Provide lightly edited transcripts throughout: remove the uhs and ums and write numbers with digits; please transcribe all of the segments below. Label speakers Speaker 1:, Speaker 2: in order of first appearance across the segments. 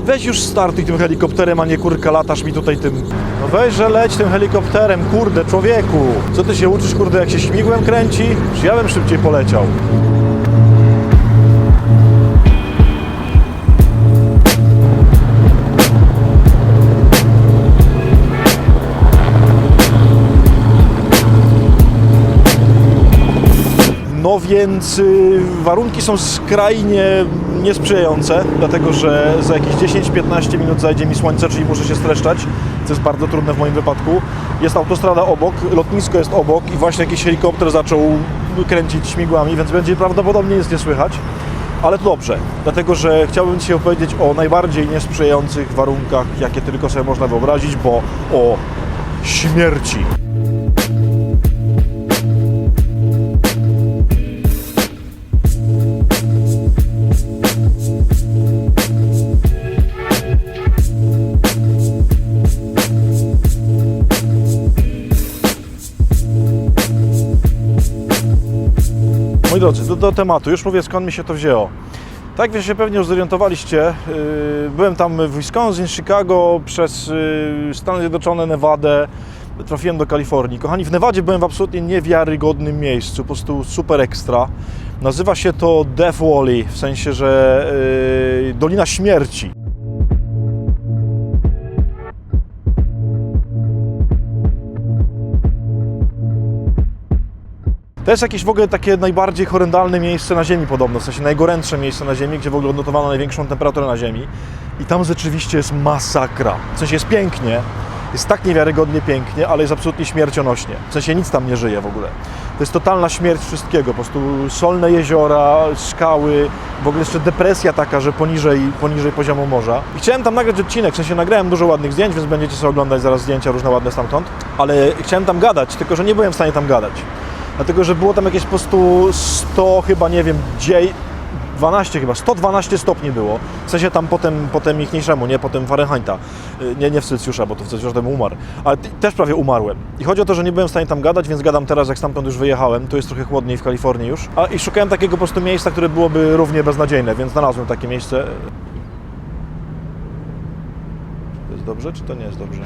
Speaker 1: Weź już startuj tym helikopterem, a nie kurka latasz mi tutaj tym. No weź, że leć tym helikopterem, kurde, człowieku. Co ty się uczysz, kurde, jak się śmigłem kręci? Czy ja bym szybciej poleciał? No więc warunki są skrajnie niesprzyjające, dlatego że za jakieś 10-15 minut zajdzie mi słońce, czyli muszę się streszczać, co jest bardzo trudne w moim wypadku. Jest autostrada obok, lotnisko jest obok i właśnie jakiś helikopter zaczął kręcić śmigłami, więc będzie prawdopodobnie nic nie słychać. Ale to dobrze, dlatego że chciałbym Ci opowiedzieć o najbardziej niesprzyjających warunkach, jakie tylko sobie można wyobrazić, bo o śmierci. Moi drodzy, do tematu, już mówię, skąd mi się to wzięło. Tak wy się pewnie już zorientowaliście, byłem tam w Wisconsin, Chicago, przez Stany Zjednoczone, Nevadę, trafiłem do Kalifornii. Kochani, w Nevadzie byłem w absolutnie niewiarygodnym miejscu, po prostu super ekstra. Nazywa się to Death Valley, w sensie, że Dolina Śmierci. To jest jakieś w ogóle takie najbardziej horrendalne miejsce na Ziemi podobno, w sensie najgorętsze miejsce na Ziemi, gdzie w ogóle odnotowano największą temperaturę na Ziemi. I tam rzeczywiście jest masakra. W sensie jest pięknie, jest tak niewiarygodnie pięknie, ale jest absolutnie śmiercionośnie. W sensie nic tam nie żyje w ogóle. To jest totalna śmierć wszystkiego, po prostu solne jeziora, skały, w ogóle jeszcze depresja taka, że poniżej poziomu morza. I chciałem tam nagrać odcinek, w sensie nagrałem dużo ładnych zdjęć, więc będziecie sobie oglądać zaraz zdjęcia różne ładne stamtąd, ale chciałem tam gadać, tylko że nie byłem w stanie tam gadać. Dlatego, że było tam jakieś po prostu 100 chyba, nie wiem, 112 stopni było. W sensie tam potem ichniejszemu, nie potem Fahrenheita. Nie w Celsjusza, bo to w Celsjuszu bym umarł. Ale też prawie umarłem. I chodzi o to, że nie byłem w stanie tam gadać, więc gadam teraz, jak stamtąd już wyjechałem. Tu jest trochę chłodniej w Kalifornii już. I szukałem takiego po prostu miejsca, które byłoby równie beznadziejne, więc znalazłem takie miejsce. To jest dobrze, czy to nie jest dobrze?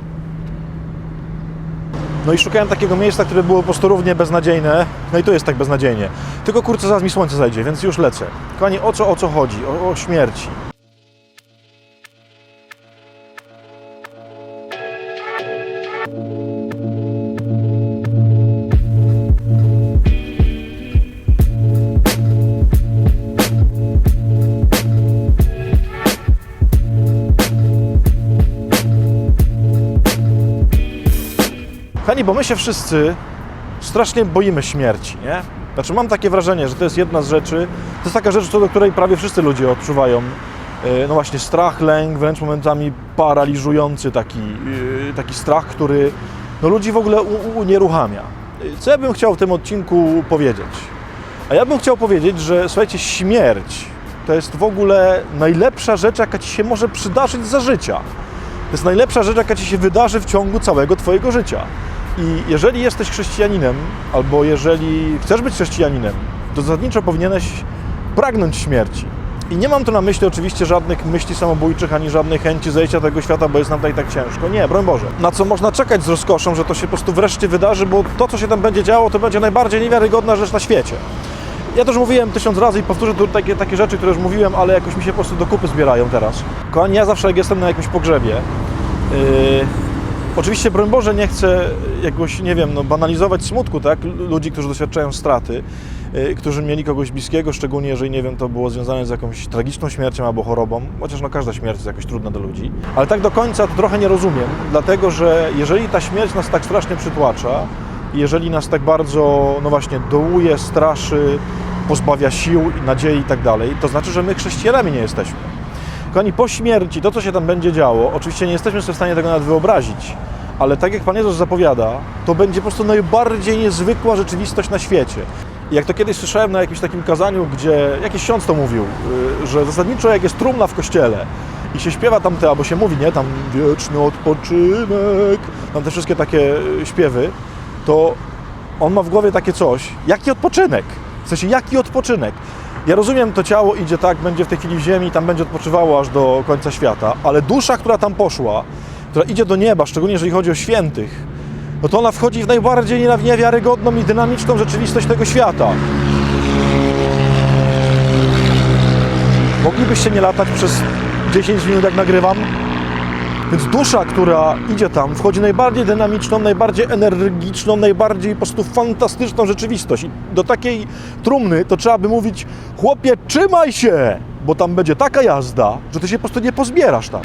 Speaker 1: No i szukałem takiego miejsca, które było po prostu równie beznadziejne. No i tu jest tak beznadziejnie. Tylko kurczę, zaraz mi słońce zajdzie, więc już lecę. Kochani, o co chodzi? O śmierci. Kochani, bo my się wszyscy strasznie boimy śmierci, nie? Znaczy mam takie wrażenie, że to jest jedna z rzeczy, to jest taka rzecz, co do której prawie wszyscy ludzie odczuwają. No właśnie strach, lęk, wręcz momentami paraliżujący taki strach, który no ludzi w ogóle unieruchamia. Co ja bym chciał w tym odcinku powiedzieć? A ja bym chciał powiedzieć, że słuchajcie, śmierć to jest w ogóle najlepsza rzecz, jaka Ci się może przydarzyć za życia. To jest najlepsza rzecz, jaka Ci się wydarzy w ciągu całego Twojego życia. I jeżeli jesteś chrześcijaninem, albo jeżeli chcesz być chrześcijaninem, to zasadniczo powinieneś pragnąć śmierci. I nie mam tu na myśli oczywiście żadnych myśli samobójczych, ani żadnej chęci zejścia do tego świata, bo jest nam tutaj tak ciężko. Nie, broń Boże. Na co można czekać z rozkoszą, że to się po prostu wreszcie wydarzy, bo to, co się tam będzie działo, to będzie najbardziej niewiarygodna rzecz na świecie. Ja to już mówiłem 1000 razy i powtórzę tu takie rzeczy, które już mówiłem, ale jakoś mi się po prostu do kupy zbierają teraz. Kochani, ja zawsze jak jestem na jakimś pogrzebie, oczywiście, broń Boże, nie chcę jakoś, nie wiem, banalizować smutku, tak? Ludzi, którzy doświadczają straty, którzy mieli kogoś bliskiego, szczególnie jeżeli, nie wiem, to było związane z jakąś tragiczną śmiercią albo chorobą, chociaż każda śmierć jest jakoś trudna do ludzi. Ale tak do końca to trochę nie rozumiem, dlatego że jeżeli ta śmierć nas tak strasznie przytłacza, jeżeli nas tak bardzo, no właśnie, dołuje, straszy, pozbawia sił, nadziei i tak dalej, to znaczy, że my chrześcijanami nie jesteśmy. Kochani, po śmierci, to co się tam będzie działo, oczywiście nie jesteśmy sobie w stanie tego nawet wyobrazić, ale tak jak Pan Jezus zapowiada, to będzie po prostu najbardziej niezwykła rzeczywistość na świecie. I jak to kiedyś słyszałem na jakimś takim kazaniu, gdzie jakiś ksiądz to mówił, że zasadniczo jak jest trumna w kościele i się śpiewa tam albo się mówi, nie, tam wieczny odpoczynek, tam te wszystkie takie śpiewy, to on ma w głowie takie coś, jaki odpoczynek? W sensie, jaki odpoczynek? Ja rozumiem, to ciało idzie tak, będzie w tej chwili w ziemi, tam będzie odpoczywało aż do końca świata, ale dusza, która tam poszła, która idzie do nieba, szczególnie jeżeli chodzi o świętych, no to ona wchodzi w najbardziej niewiarygodną i dynamiczną rzeczywistość tego świata. Moglibyście nie latać przez 10 minut, jak nagrywam? Więc dusza, która idzie tam, wchodzi w najbardziej dynamiczną, najbardziej energiczną, najbardziej po prostu fantastyczną rzeczywistość. I do takiej trumny to trzeba by mówić: chłopie, trzymaj się, bo tam będzie taka jazda, że ty się po prostu nie pozbierasz tam.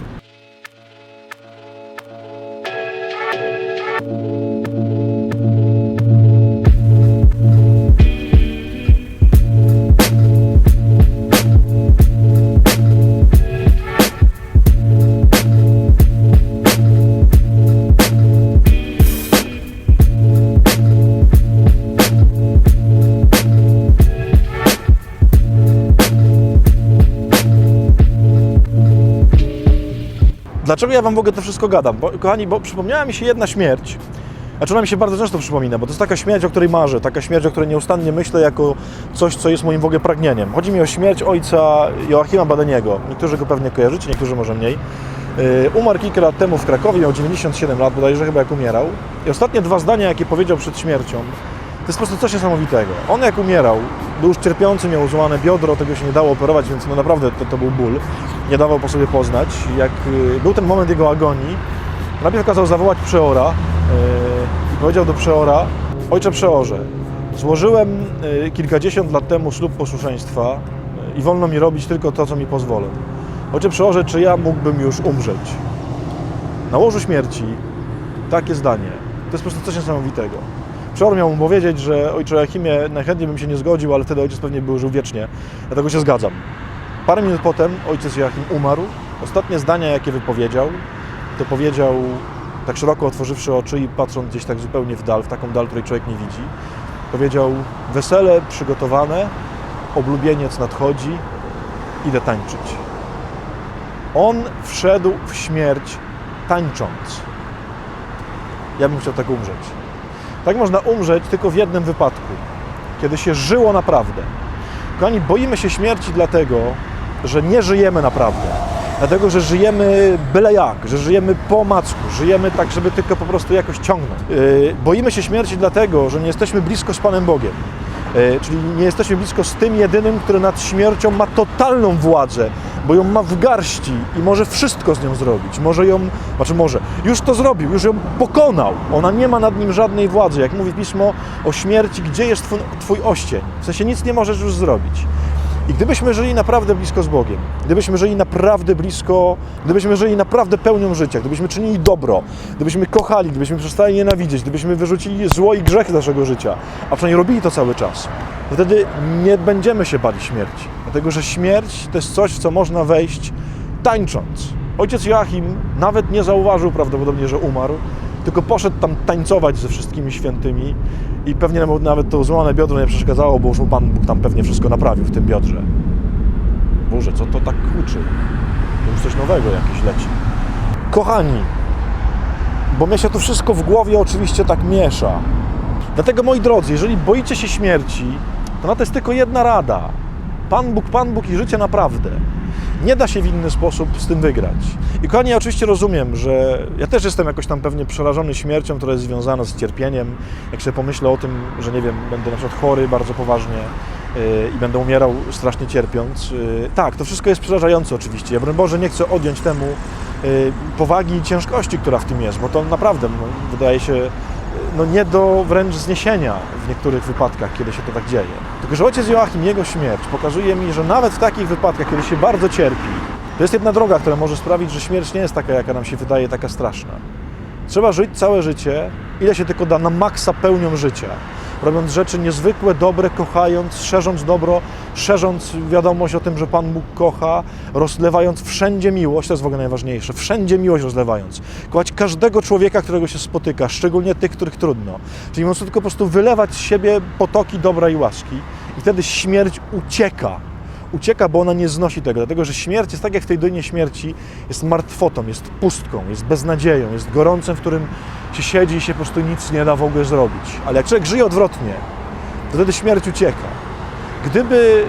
Speaker 1: Dlaczego ja wam w ogóle to wszystko gadam? Bo, kochani, bo przypomniała mi się jedna śmierć, znaczy ona mi się bardzo często przypomina, bo to jest taka śmierć, o której marzę, taka śmierć, o której nieustannie myślę jako coś, co jest moim w ogóle pragnieniem. Chodzi mi o śmierć ojca Joachima Badeniego. Niektórzy go pewnie kojarzycie, niektórzy może mniej. Umarł kilka lat temu w Krakowie, miał 97 lat, bodajże chyba jak umierał. I ostatnie dwa zdania, jakie powiedział przed śmiercią, to jest po prostu coś niesamowitego. On jak umierał, był już cierpiący, miał złamane biodro, tego się nie dało operować, więc no naprawdę to był ból. Nie dawał po sobie poznać. Jak był ten moment jego agonii, najpierw kazał zawołać przeora i powiedział do przeora: ojcze przeorze, złożyłem kilkadziesiąt lat temu ślub posłuszeństwa i wolno mi robić tylko to, co mi pozwolą. Ojcze przeorze, czy ja mógłbym już umrzeć? Na łożu śmierci takie zdanie. To jest po prostu coś niesamowitego. Przeor miał mu powiedzieć, że ojcze Joachimie, najchętniej bym się nie zgodził, ale wtedy ojciec pewnie by żył wiecznie. Dlatego się zgadzam. Parę minut potem ojciec Joachim umarł. Ostatnie zdania, jakie wypowiedział, to powiedział, tak szeroko otworzywszy oczy i patrząc gdzieś tak zupełnie w dal, w taką dal, której człowiek nie widzi, powiedział: wesele przygotowane, oblubieniec nadchodzi, idę tańczyć. On wszedł w śmierć tańcząc. Ja bym chciał tak umrzeć. Tak można umrzeć tylko w jednym wypadku, kiedy się żyło naprawdę. Kochani, boimy się śmierci dlatego, że nie żyjemy naprawdę. Dlatego, że żyjemy byle jak, że żyjemy po omacku, żyjemy tak, żeby tylko po prostu jakoś ciągnąć. Boimy się śmierci dlatego, że nie jesteśmy blisko z Panem Bogiem. Czyli nie jesteśmy blisko z tym jedynym, który nad śmiercią ma totalną władzę, bo ją ma w garści i może wszystko z nią zrobić. Już to zrobił, już ją pokonał. Ona nie ma nad nim żadnej władzy. Jak mówi Pismo o śmierci, gdzie jest twój oścień? W sensie nic nie możesz już zrobić. I gdybyśmy żyli naprawdę blisko z Bogiem, gdybyśmy żyli naprawdę pełnią życia, gdybyśmy czynili dobro, gdybyśmy kochali, gdybyśmy przestali nienawidzieć, gdybyśmy wyrzucili zło i grzech z naszego życia, a przynajmniej robili to cały czas, to wtedy nie będziemy się bali śmierci. Dlatego, że śmierć to jest coś, w co można wejść tańcząc. Ojciec Joachim nawet nie zauważył prawdopodobnie, że umarł, tylko poszedł tam tańcować ze wszystkimi świętymi i pewnie nawet to złamane biodro nie przeszkadzało, bo już mu Pan Bóg tam pewnie wszystko naprawił w tym biodrze. Boże, co to tak huczy? To już coś nowego jakieś leci. Kochani, bo mnie się to wszystko w głowie oczywiście tak miesza. Dlatego, moi drodzy, jeżeli boicie się śmierci, to na to jest tylko jedna rada. Pan Bóg i życie naprawdę. Nie da się w inny sposób z tym wygrać. I kochani, ja oczywiście rozumiem, że ja też jestem jakoś tam pewnie przerażony śmiercią, która jest związana z cierpieniem. Jak sobie pomyślę o tym, że nie wiem, będę na przykład chory bardzo poważnie i będę umierał strasznie cierpiąc. Tak, to wszystko jest przerażające oczywiście. Ja, broń Boże, nie chcę odjąć temu powagi i ciężkości, która w tym jest, bo to naprawdę wydaje się nie do wręcz zniesienia w niektórych wypadkach, kiedy się to tak dzieje. Tylko że ojciec Joachim, jego śmierć pokazuje mi, że nawet w takich wypadkach, kiedy się bardzo cierpi, to jest jedna droga, która może sprawić, że śmierć nie jest taka, jaka nam się wydaje, taka straszna. Trzeba żyć całe życie, ile się tylko da, na maksa pełnią życia. Robiąc rzeczy niezwykłe, dobre, kochając, szerząc dobro, szerząc wiadomość o tym, że Pan Bóg kocha, rozlewając wszędzie miłość, to jest w ogóle najważniejsze, wszędzie miłość rozlewając. Kochać każdego człowieka, którego się spotyka, szczególnie tych, których trudno. Czyli mówiąc tylko po prostu wylewać z siebie potoki dobra i łaski i wtedy śmierć ucieka. Ucieka, bo ona nie znosi tego, dlatego że śmierć jest tak jak w tej Dolinie Śmierci, jest martwotą, jest pustką, jest beznadzieją, jest gorącem, w którym się siedzi i się po prostu nic nie da w ogóle zrobić. Ale jak człowiek żyje odwrotnie, to wtedy śmierć ucieka. Gdyby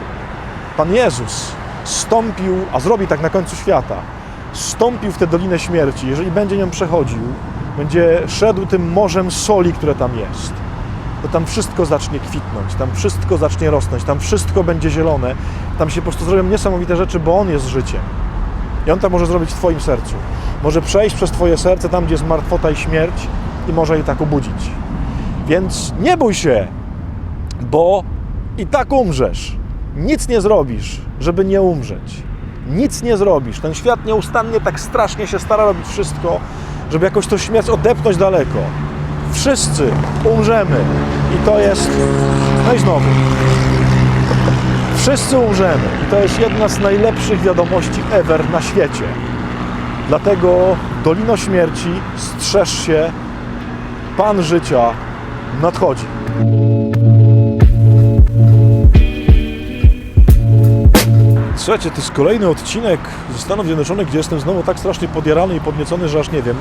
Speaker 1: Pan Jezus stąpił, a zrobi tak na końcu świata, stąpił w tę Dolinę Śmierci, jeżeli będzie nią przechodził, będzie szedł tym morzem soli, które tam jest, to tam wszystko zacznie kwitnąć, tam wszystko zacznie rosnąć, tam wszystko będzie zielone, tam się po prostu zrobią niesamowite rzeczy, bo On jest życiem. I On to może zrobić w Twoim sercu. Może przejść przez Twoje serce tam, gdzie jest martwota i śmierć i może je tak obudzić. Więc nie bój się, bo i tak umrzesz. Nic nie zrobisz, żeby nie umrzeć. Nic nie zrobisz. Ten świat nieustannie tak strasznie się stara robić wszystko, żeby jakoś tą śmierć odepchnąć daleko. Wszyscy umrzemy. I to jest... No i znowu. Wszyscy umrzemy. I to jest jedna z najlepszych wiadomości ever na świecie. Dlatego, Dolino Śmierci, strzeż się, Pan życia nadchodzi. Słuchajcie, to jest kolejny odcinek ze Stanów Zjednoczonych, gdzie jestem znowu tak strasznie podjarany i podniecony, że aż nie wiem.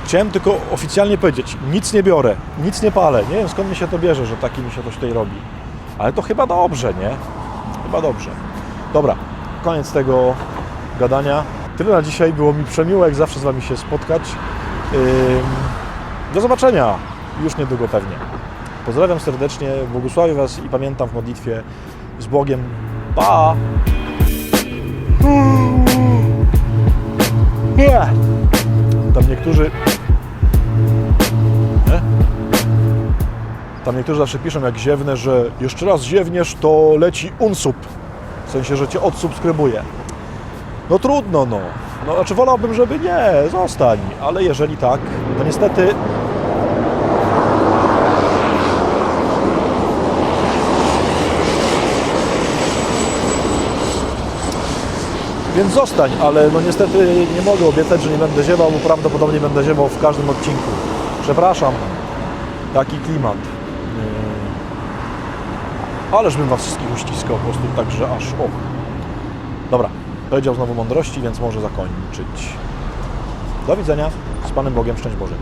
Speaker 1: Chciałem tylko oficjalnie powiedzieć, nic nie biorę, nic nie palę. Nie wiem, skąd mi się to bierze, że taki mi się to tutaj robi. Ale to chyba dobrze, nie? Chyba dobrze. Dobra, koniec tego gadania. Tyle na dzisiaj. Było mi przemiło, jak zawsze z Wami się spotkać. Do zobaczenia już niedługo pewnie. Pozdrawiam serdecznie, błogosławię Was i pamiętam w modlitwie. Z Bogiem. Pa! Tam niektórzy... Tam niektórzy zawsze piszą, jak ziewnę, że jeszcze raz ziewniesz, to leci unsub. W sensie, że Cię odsubskrybuje. No trudno, no. No, znaczy wolałbym, żeby nie, zostań. Ale jeżeli tak, to niestety... Więc zostań, ale no niestety nie mogę obiecać, że nie będę ziewał, bo prawdopodobnie będę ziewał w każdym odcinku. Przepraszam. Taki klimat. Ależ bym Was wszystkich uściskał po prostu tak, że aż... O. Dobra, powiedział znowu mądrości, więc może zakończyć. Do widzenia. Z Panem Bogiem. Szczęść Boże.